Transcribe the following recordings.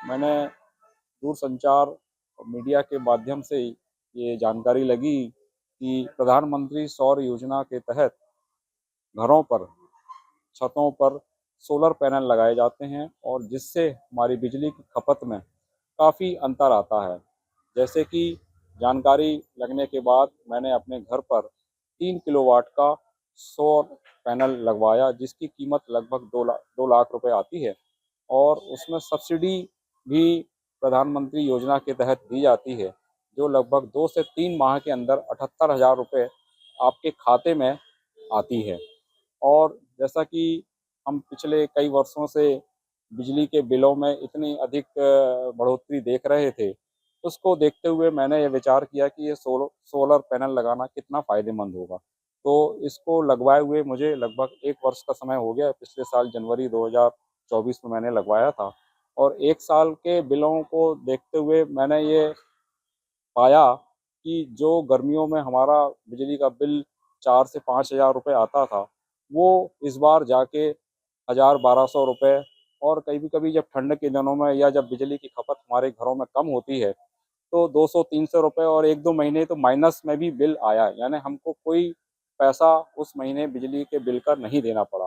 मैंने दूरसंचार और मीडिया के माध्यम से ये जानकारी लगी कि प्रधानमंत्री सौर योजना के तहत घरों पर, छतों पर सोलर पैनल लगाए जाते हैं और जिससे हमारी बिजली की खपत में काफ़ी अंतर आता है। जैसे कि जानकारी लगने के बाद मैंने अपने घर पर 3 किलोवाट का सौर पैनल लगवाया, जिसकी कीमत लगभग 2 लाख रुपए आती है और उसमें सब्सिडी भी प्रधानमंत्री योजना के तहत दी जाती है, जो लगभग 2 से 3 माह के अंदर 78,000 रुपये आपके खाते में आती है। और जैसा कि हम पिछले कई वर्षों से बिजली के बिलों में इतनी अधिक बढ़ोतरी देख रहे थे, उसको देखते हुए मैंने ये विचार किया कि ये सोलर पैनल लगाना कितना फ़ायदेमंद होगा। तो इसको लगवाए हुए मुझे लगभग 1 वर्ष का समय हो गया। पिछले साल जनवरी 2024 में मैंने लगवाया था और 1 साल के बिलों को देखते हुए मैंने ये पाया कि जो गर्मियों में हमारा बिजली का बिल 4 से 5,000 रुपए आता था, वो इस बार जाके 1,000-1,200 रुपए। और कभी-कभी जब ठंड के दिनों में या जब बिजली की खपत हमारे घरों में कम होती है, तो 200-300 रुपए और 1-2 महीने तो माइनस में भी बिल आया है, यानी हमको कोई पैसा उस महीने बिजली के बिल का नहीं देना पड़ा।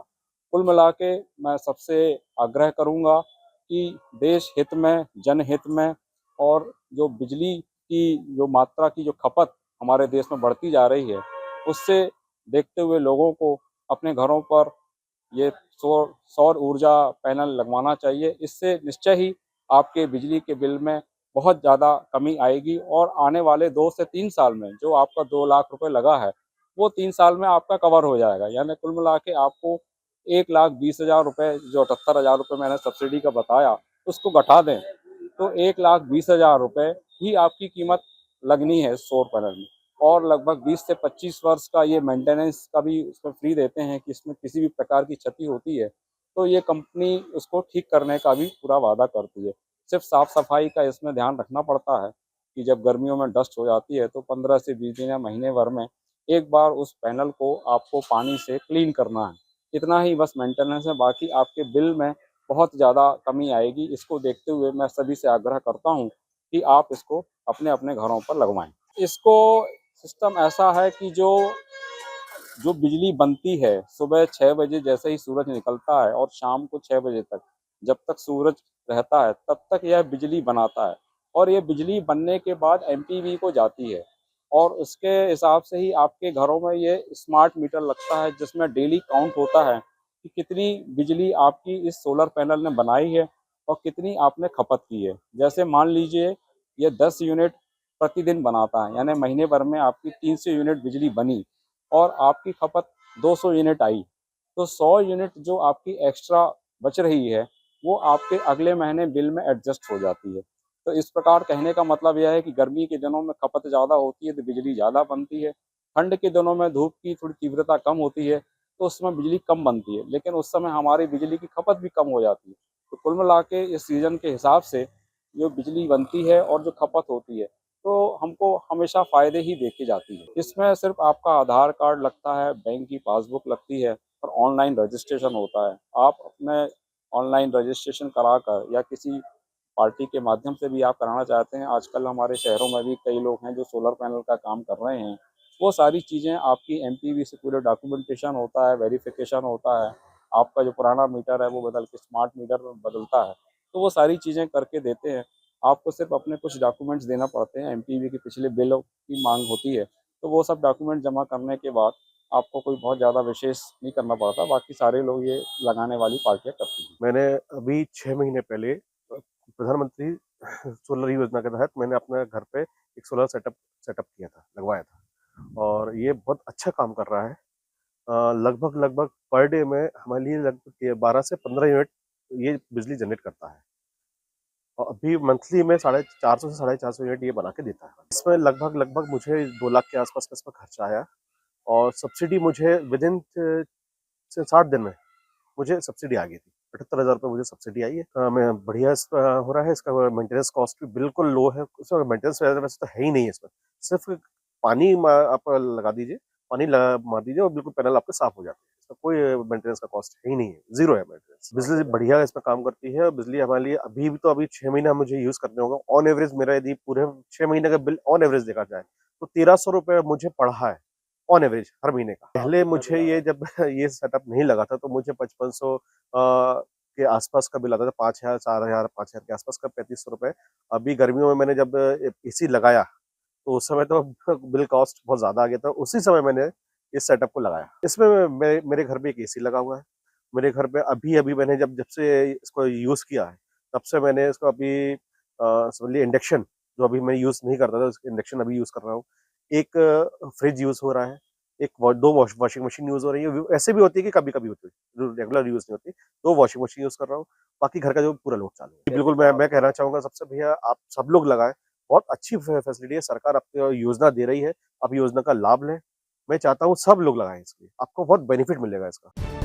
कुल मिला के मैं सबसे आग्रह करूँगा कि देश हित में, जनहित में और जो बिजली की जो मात्रा की जो खपत हमारे देश में बढ़ती जा रही है, उससे देखते हुए लोगों को अपने घरों पर ये सौर सौर ऊर्जा पैनल लगवाना चाहिए। इससे निश्चय ही आपके बिजली के बिल में बहुत ज़्यादा कमी आएगी और आने वाले 2 से 3 साल में जो आपका 2 लाख रुपए लगा है, वो 3 साल में आपका कवर हो जाएगा। यानी कुल मिला के आपको 1,20,000 रुपए, जो 78,000 रुपए मैंने सब्सिडी का बताया, उसको घटा दें, तो 1,20,000 रुपए ही आपकी कीमत लगनी है सौर पैनल में। और लगभग 20 से 25 वर्ष का ये मेंटेनेंस का भी उसमें फ्री देते हैं कि इसमें किसी भी प्रकार की क्षति होती है, तो ये कंपनी उसको ठीक करने का भी पूरा वादा करती है। सिर्फ़ साफ-सफाई का इसमें ध्यान रखना पड़ता है कि जब गर्मियों में डस्ट हो जाती है, तो 15 से 20 दिन या महीने भर में एक बार उस पैनल को आपको पानी से क्लीन करना है। इतना ही बस मेंटेनेंस है, बाकी आपके बिल में बहुत ज़्यादा कमी आएगी। इसको देखते हुए मैं सभी से आग्रह करता हूँ कि आप इसको अपने-अपने घरों पर लगवाएँ। इसको सिस्टम ऐसा है कि जो जो बिजली बनती है सुबह 6 बजे जैसे ही सूरज निकलता है और शाम को 6 बजे तक, जब तक सूरज रहता है तब तक यह बिजली बनाता है और ये बिजली बनने के बाद एमपीवी को जाती है और उसके हिसाब से ही आपके घरों में ये स्मार्ट मीटर लगता है, जिसमें डेली काउंट होता है कि कितनी बिजली आपकी इस सोलर पैनल ने बनाई है और कितनी आपने खपत की है। जैसे मान लीजिए ये 10 यूनिट प्रतिदिन बनाता है, यानी महीने भर में आपकी 300 यूनिट बिजली बनी और आपकी खपत 200 यूनिट आई, तो 100 यूनिट जो आपकी एक्स्ट्रा बच रही है, वो आपके अगले महीने बिल में एडजस्ट हो जाती है। तो इस प्रकार कहने का मतलब यह है कि गर्मी के दिनों में खपत ज़्यादा होती है, तो बिजली ज़्यादा बनती है। ठंड के दिनों में धूप की थोड़ी तीव्रता कम होती है, तो उसमें बिजली कम बनती है, लेकिन उस समय हमारी बिजली की खपत भी कम हो जाती है। तो कुल मिला के इस सीज़न के हिसाब से जो बिजली बनती है और जो खपत होती है, तो हमको हमेशा फ़ायदे ही देखे जाती है। इसमें सिर्फ़ आपका आधार कार्ड लगता है, बैंक की पासबुक लगती है और ऑनलाइन रजिस्ट्रेशन होता है। आप अपने ऑनलाइन रजिस्ट्रेशन कराकर या किसी पार्टी के माध्यम से भी आप कराना चाहते हैं, आजकल हमारे शहरों में भी कई लोग हैं जो सोलर पैनल का काम कर रहे हैं। वो सारी चीज़ें आपकी एमपीवी से पूरे डॉक्यूमेंटेशन होता है, वेरिफ़िकेशन होता है, आपका जो पुराना मीटर है वो बदल के स्मार्ट मीटर में बदलता है। तो वो सारी चीज़ें करके देते हैं। आपको सिर्फ़ अपने कुछ डॉक्यूमेंट्स देना पड़ते हैं, एमपीवी के पिछले बिलों की माँग होती है, तो वो सब डॉक्यूमेंट जमा करने के बाद आपको कोई बहुत ज़्यादा विशेष नहीं करना पड़ता, बाकी सारे लोग ये लगाने वाली पार्टियाँ करती हैं। मैंने अभी 6 महीने पहले प्रधानमंत्री सोलर योजना के तहत मैंने अपने घर पे एक सोलर सेटअप सेटअप किया था, लगवाया था और ये बहुत अच्छा काम कर रहा है। लगभग लगभग पर डे में हमारे लिए लगभग ये 12 से 15 यूनिट ये बिजली जनरेट करता है और अभी मंथली में 450 से 450 यूनिट ये बना के देता है। इसमें लगभग लगभग मुझे 2 लाख के आसपास का इसमें खर्चा आया और सब्सिडी मुझे विदिन 60 दिन में मुझे सब्सिडी आ गई थी। 78,000 रुपये मुझे सब्सिडी आई है। मैं बढ़िया हो रहा है, इसका मेंटेनेंस कॉस्ट भी बिल्कुल लो है। इसमें मेंटेनेंस वैसे तो है ही नहीं है इसमें। सिर्फ़ पानी आप लगा दीजिए, पानी मार दीजिए और बिल्कुल पैनल आपके साफ़ हो जाते हैं। इसका कोई मेंटेनेंस का कॉस्ट है ही नहीं है, ज़ीरो है मेंटेनेंस। बिजली बढ़िया इसमें काम करती है और बिजली हमारे लिए अभी भी, तो अभी 6 महीना मुझे यूज़ करने होगा। ऑन एवरेज मेरा यदि पूरे 6 महीने का बिल ऑन एवरेज देखा जाए तो 1300 रुपए मुझे पड़ा है ऑन एवरेज हर महीने का। पहले मुझे ये जब ये सेटअप नहीं लगा था तो मुझे 5500 के आसपास का बिल आता था, 5000, 4000, 5000 के आसपास का, 3500 रुपए। अभी गर्मियों में मैंने जब एसी लगाया तो उस समय तो बिल कॉस्ट बहुत ज़्यादा आ गया था। उसी समय मैंने इस सेटअप को लगाया। इसमें मेरे घर पे एक एसी लगा हुआ है। मेरे घर पे अभी-अभी मैंने जब जब से इसको यूज़ किया है, तब से मैंने इसको अभी समझ लीजिए इंडक्शन, जो अभी मैं यूज़ नहीं करता था, इंडक्शन अभी यूज़ कर रहा हूँ। एक फ्रिज यूज़ हो रहा है, एक व 2 वॉशिंग मशीन यूज़ हो रही है। ऐसे भी होती है कि कभी-कभी होती है, रेगुलर यूज़ नहीं होती। 2 वॉशिंग मशीन यूज़ कर रहा हूँ, बाकी घर का जो पूरा लोड चालू है। बिल्कुल, मैं कहना चाहूँगा सबसे, भैया आप सब लोग लगाएँ। बहुत अच्छी फैसिलिटी है, सरकार आपको योजना दे रही है, आप योजना का लाभ लें। मैं चाहता हूँ सब लोग लगाएँ इसकी, आपको बहुत बेनिफिट मिलेगा इसका।